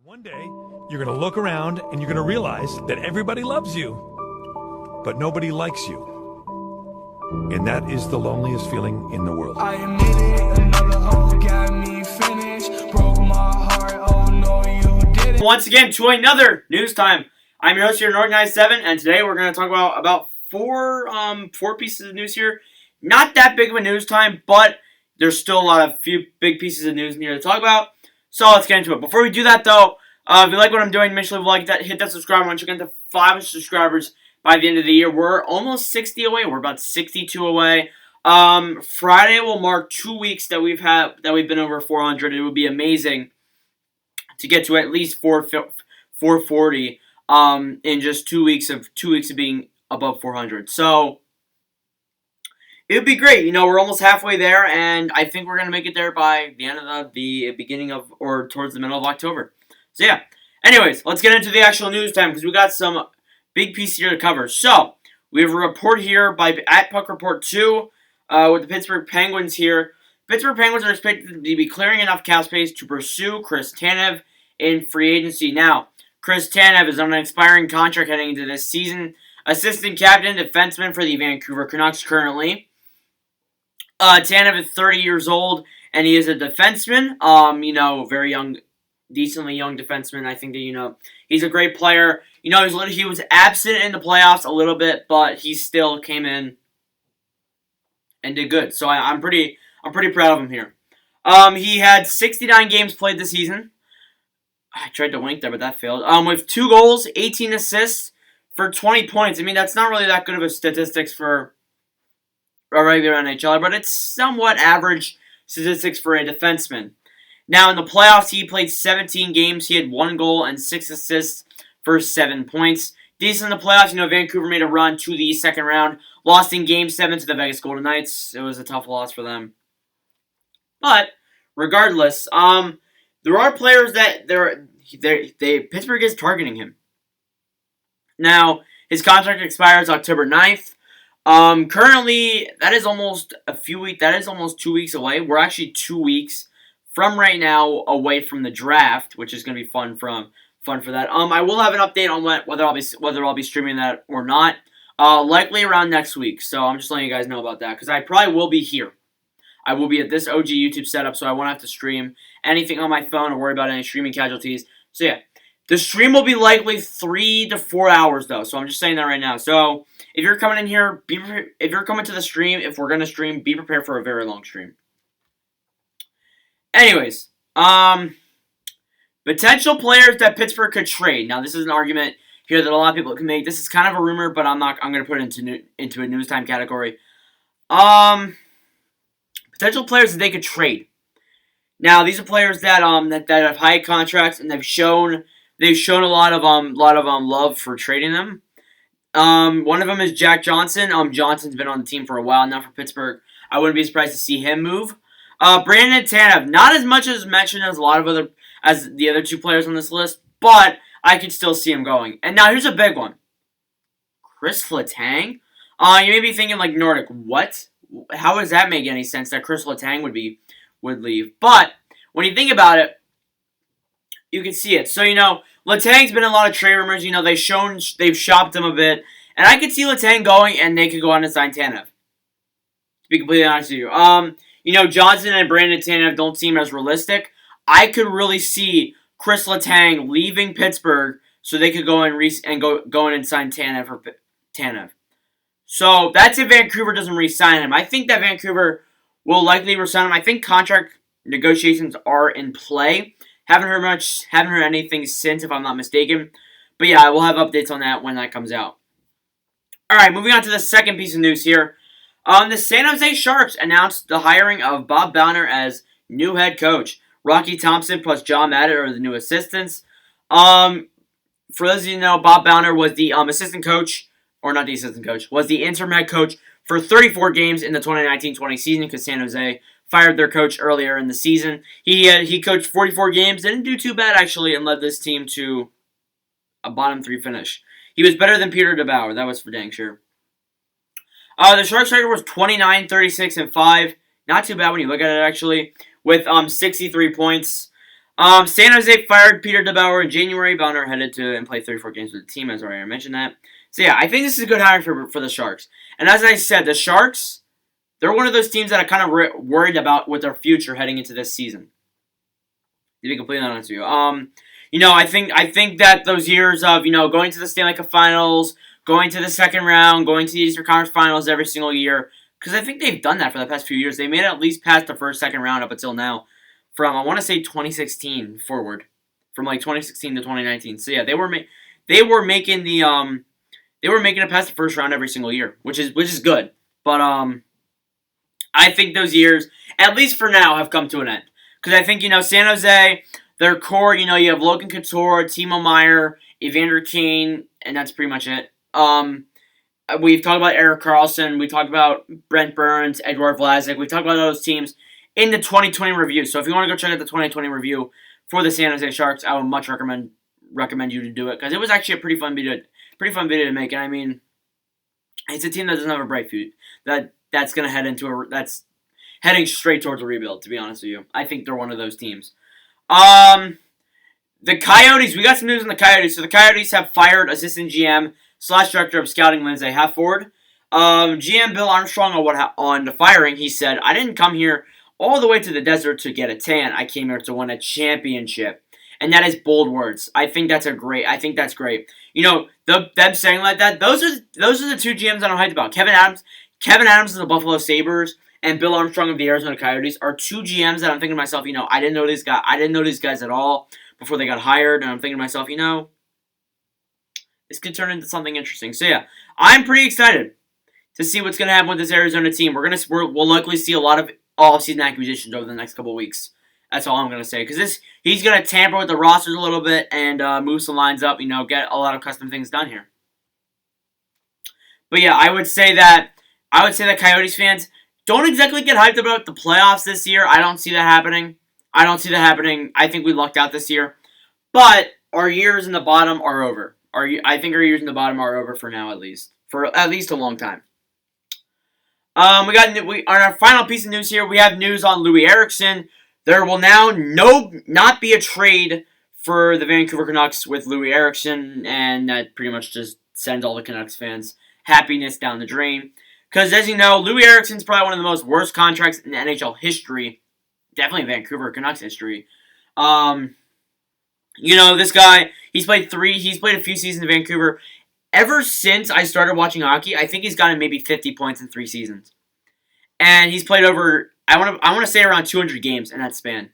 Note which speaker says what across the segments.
Speaker 1: One day, you're going to look around and you're going to realize that everybody loves you, but nobody likes you. And that is the loneliest feeling in the world.
Speaker 2: I admit it, another hoe got me finished. Broke my heart, oh no, you didn't.
Speaker 3: Once again, to another News Time. I'm your host here, Norton97, and today we're going to talk about four pieces of news here. Not that big of a news time, but there's still a few big pieces of news here to talk about. So let's get into it. Before we do that, though, if you like what I'm doing, make sure you like that, hit that subscribe button. Once you get to 500 subscribers by the end of the year, we're almost 60 away. We're about 62 away. Friday will mark 2 weeks that we've been over 400. It would be amazing to get to at least 440 in just 2 weeks of being above 400. So it would be great. You know, we're almost halfway there, and I think we're going to make it there by the end of the beginning of, or towards the middle of October. So, yeah. Anyways, let's get into the actual news time, because we got some big pieces here to cover. So, we have a report here by @PuckReport2 with the Pittsburgh Penguins here. Pittsburgh Penguins are expected to be clearing enough cap space to pursue Chris Tanev in free agency. Now, Chris Tanev is on an expiring contract heading into this season. Assistant captain, defenseman for the Vancouver Canucks currently. Tanev is 30 years old, and he is a defenseman. Very young, decently young defenseman. I think that, he's a great player. He was absent in the playoffs a little bit, but he still came in and did good. So I'm pretty proud of him here. He had 69 games played this season. I tried to wink there, but that failed. With 2 goals, 18 assists for 20 points. I mean, that's not really that good of a statistics for a regular NHLer, but it's somewhat average statistics for a defenseman. Now, in the playoffs, he played 17 games. He had 1 goal and 6 assists for 7 points. Decent in the playoffs. Vancouver made a run to the second round. Lost in Game 7 to the Vegas Golden Knights. It was a tough loss for them. But, regardless, there are players that Pittsburgh is targeting him. Now, his contract expires October 9th. Currently, that is almost 2 weeks away. We're actually 2 weeks from right now away from the draft, which is going to be fun for that. I will have an update on whether I'll be streaming that or not. Likely around next week. So I'm just letting you guys know about that, because I probably will be here. I will be at this OG YouTube setup, so I won't have to stream anything on my phone or worry about any streaming casualties. So yeah, the stream will be likely 3 to 4 hours though. So I'm just saying that right now. So if you're coming in here, if you're coming to the stream, if we're gonna stream, be prepared for a very long stream. Anyways, potential players that Pittsburgh could trade. Now, this is an argument here that a lot of people can make. This is kind of a rumor, but I'm going to put it into a news time category. Potential players that they could trade. Now, these are players that have high contracts, and they've shown a lot of love for trading them. One of them is Jack Johnson. Johnson's been on the team for a while now for Pittsburgh. I wouldn't be surprised to see him move. Brandon Tanev, not as much as mentioned as as the other 2 players on this list, but I could still see him going. And now here's a big one. Chris Letang? You may be thinking like, Nordic, what? How does that make any sense that Chris Letang would leave? But when you think about it, you can see it. So, Letang's been in a lot of trade rumors. They've shopped him a bit. And I could see Letang going, and they could go on and sign Tanev. To be completely honest with you. Johnson and Brandon Tanev don't seem as realistic. I could really see Chris Letang leaving Pittsburgh so they could go in and sign Tanev for Tanev. So that's if Vancouver doesn't re-sign him. I think that Vancouver will likely re-sign him. I think contract negotiations are in play. Haven't heard anything since, if I'm not mistaken. But yeah, I will have updates on that when that comes out. Alright, moving on to the second piece of news here. The San Jose Sharks announced the hiring of Bob Bowner as new head coach. Rocky Thompson plus John Madden are the new assistants. For those of you who know, Bob Bowner was the assistant coach, or not the assistant coach, was the interim head coach for 34 games in the 2019-20 season, because San Jose fired their coach earlier in the season. He coached 44 games, didn't do too bad actually, and led this team to a bottom 3 finish. He was better than Peter DeBauer, that was for dang sure. The Sharks record was 29, 36, and 5. Not too bad when you look at it, actually, with 63 points. San Jose fired Peter DeBauer in January. Bauer headed to and play 34 games with the team, as I already mentioned that. So yeah, I think this is a good hire for the Sharks. And as I said, the Sharks, they're one of those teams that are kind of worried about with their future heading into this season. To be completely honest with you, I think that those years of going to the Stanley Cup Finals, going to the second round, going to the Eastern Conference Finals every single year, because I think they've done that for the past few years. They made it at least past the second round up until now. From I want to say 2016 forward, from like 2016 to 2019. So yeah, they were making it past the first round every single year, which is good. But I think those years, at least for now, have come to an end. Because I think San Jose, their core, you have Logan Couture, Timo Meier, Evander Kane, and that's pretty much it. We've talked about Erik Karlsson, we talked about Brent Burns, Edward Vlasic, we talked about those teams in the 2020 review. So if you want to go check out the 2020 review for the San Jose Sharks, I would much recommend you to do it, because it was actually a pretty fun video to make. And I mean, it's a team that doesn't have a bright future. That's going to that's heading straight towards a rebuild, to be honest with you. I think they're one of those teams. The Coyotes, we got some news on the Coyotes. So the Coyotes have fired assistant GM / director of scouting Lindsay Halford. GM Bill Armstrong on the firing, he said, "I didn't come here all the way to the desert to get a tan. I came here to win a championship." And that is bold words. I think that's great. Them saying like that, those are the two GMs that I'm hyped about. Kevin Adams of the Buffalo Sabres and Bill Armstrong of the Arizona Coyotes are two GMs that I'm thinking to myself, I didn't know these guys at all before they got hired, and I'm thinking to myself, this could turn into something interesting. So yeah, I'm pretty excited to see what's going to happen with this Arizona team. We'll likely see a lot of off-season acquisitions over the next couple of weeks. That's all I'm going to say. Because he's going to tamper with the rosters a little bit and move some lines up, get a lot of custom things done here. But yeah, I would say that Coyotes fans don't exactly get hyped about the playoffs this year. I don't see that happening. I think we lucked out this year. But our years in the bottom are over. I think our years in the bottom are over for now, at least. For at least a long time. On our final piece of news here, we have news on Louis Eriksson. There will now not be a trade for the Vancouver Canucks with Louis Eriksson, and that pretty much just sends all the Canucks fans happiness down the drain. Because as you know, Louis Eriksson's probably one of the most worst contracts in NHL history, definitely Vancouver Canucks history. This guy, he's played a few seasons in Vancouver. Ever since I started watching hockey, I think he's gotten maybe 50 points in 3 seasons. And he's played over, I want to say around 200 games in that span.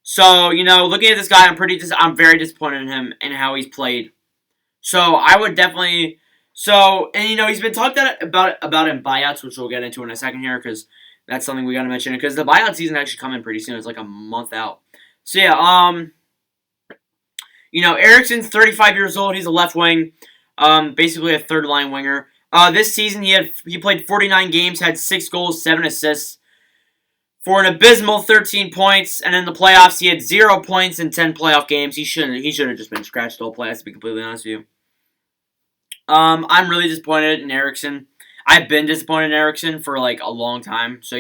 Speaker 3: So, looking at this guy, I'm very disappointed in him and how he's played. So, I would definitely, he's been talked about in buyouts, which we'll get into in a second here, because that's something we got to mention, because the buyout season actually coming pretty soon. It's like a month out. So, yeah, Eriksson's 35 years old. He's a left wing. Basically a third-line winger. This season, he played 49 games, had 6 goals, 7 assists, for an abysmal 13 points. And in the playoffs, he had 0 points in 10 playoff games. He should have just been scratched the whole playoffs, to be completely honest with you. I'm really disappointed in Eriksson. I've been disappointed in Eriksson for like a long time. So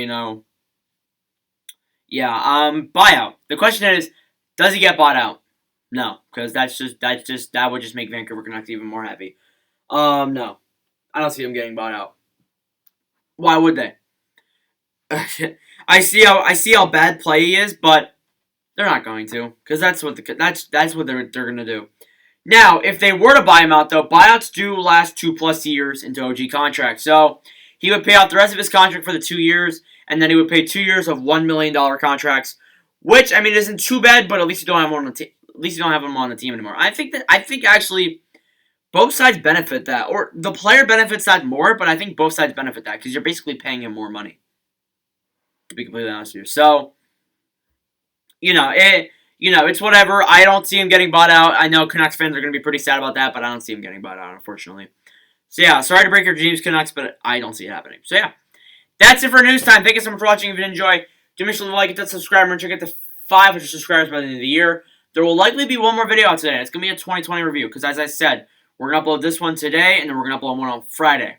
Speaker 3: buyout. The question is, does he get bought out? No, because that would just make Vancouver Canucks even more happy. No, I don't see him getting bought out. Why would they? I see how bad play he is, but they're not going to, because that's what they're gonna do. Now, if they were to buy him out, though, buyouts do last 2+ years into OG contracts. So he would pay out the rest of his contract for the 2 years, and then he would pay 2 years of $1 million contracts, which isn't too bad, but at least you don't have one on the team. At least you don't have him on the team anymore. I think actually both sides benefit that, or the player benefits that more. But I think both sides benefit that because you're basically paying him more money. To be completely honest with you, so it's whatever. I don't see him getting bought out. I know Canucks fans are going to be pretty sad about that, but I don't see him getting bought out, unfortunately. So yeah, sorry to break your dreams, Canucks, but I don't see it happening. So yeah, that's it for news time. Thank you so much for watching. If you did enjoy, do make sure to like it, subscribe, and check out the 500 subscribers by the end of the year. There will likely be one more video out today. It's going to be a 2020 review because, as I said, we're going to upload this one today, and then we're going to upload one on Friday.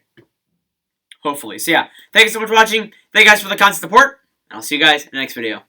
Speaker 3: Hopefully. So, yeah. Thank you so much for watching. Thank you guys for the constant support, and I'll see you guys in the next video.